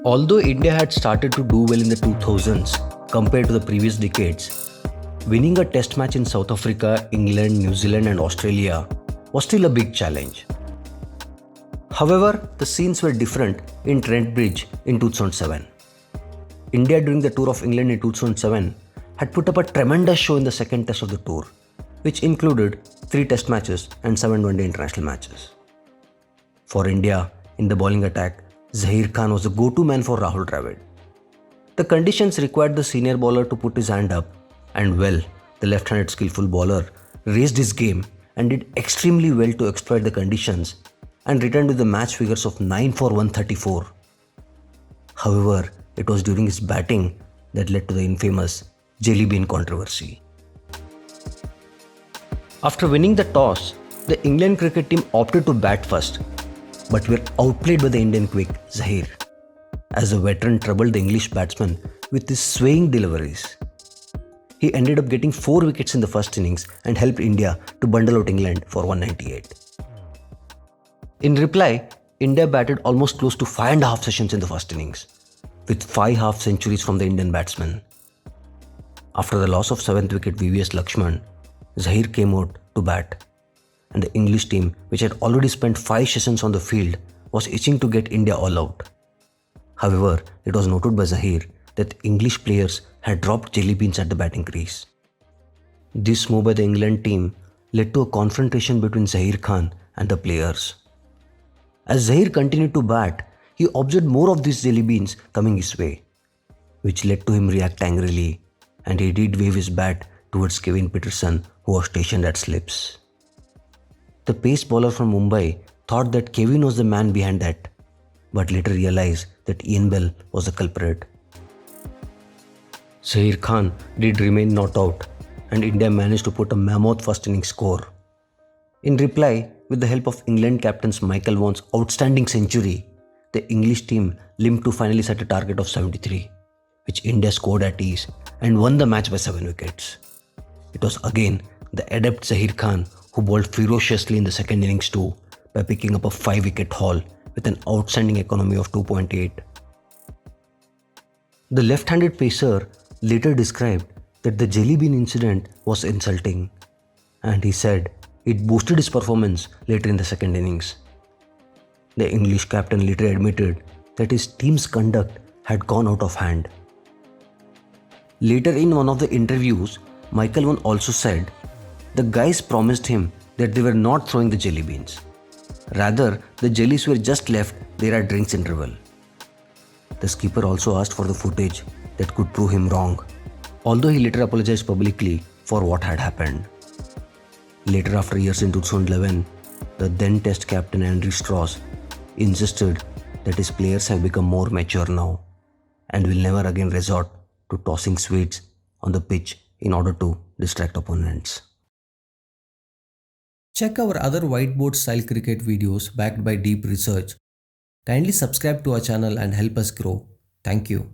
Although India had started to do well in the 2000s compared to the previous decades, winning a test match in South Africa, England, New Zealand, and Australia was still a big challenge. However, the scenes were different in Trent Bridge in 2007. India during the Tour of England in 2007 had put up a tremendous show in the second test of the tour, which included 3 test matches and 7 one-day international matches. For India, in the bowling attack, Zaheer Khan was the go-to man for Rahul Dravid. The conditions required the senior bowler to put his hand up, and well, the left-handed skillful bowler raised his game and did extremely well to exploit the conditions and returned with the match figures of 9 for 134. However, it was during his batting that led to the infamous Jelly Bean controversy. After winning the toss, the England cricket team opted to bat first, but were outplayed by the Indian quick Zaheer, as the veteran troubled the English batsman with his swaying deliveries. He ended up getting 4 wickets in the first innings and helped India to bundle out England for 198. In reply, India batted almost close to 5.5 sessions in the first innings, with 5 half centuries from the Indian batsmen. After the loss of 7th wicket VVS Lakshman, Zaheer came out to bat, and the English team, which had already spent 5 sessions on the field, was itching to get India all out. However, it was noted by Zaheer that English players had dropped jelly beans at the batting crease. This move by the England team led to a confrontation between Zaheer Khan and the players. As Zaheer continued to bat, he observed more of these jelly beans coming his way, which led to him react angrily, and he did wave his bat towards Kevin Peterson, who was stationed at slips. The pace bowler from Mumbai thought that Kevin was the man behind that, but later realized that Ian Bell was the culprit. Zaheer Khan did remain not out, and India managed to put a mammoth first innings score. In reply, with the help of England captains Michael Vaughan's outstanding century, the English team limped to finally set a target of 73, which India scored at ease and won the match by 7 wickets. It was again the adept Zaheer Khan who bowled ferociously in the second innings too, by picking up a 5-wicket haul with an outstanding economy of 2.8. The left-handed pacer later described that the jelly bean incident was insulting, and he said it boosted his performance later in the second innings. The English captain later admitted that his team's conduct had gone out of hand. Later in one of the interviews, Michael Vaughan also said the guys promised him that they were not throwing the jelly beans. Rather, the jellies were just left there at drinks interval. The skipper also asked for the footage that could prove him wrong, although he later apologized publicly for what had happened. Later, after years in 2011, the then Test captain Andrew Strauss insisted that his players have become more mature now and will never again resort to tossing sweets on the pitch in order to distract opponents. Check our other whiteboard style cricket videos backed by deep research. Kindly subscribe to our channel and help us grow. Thank you.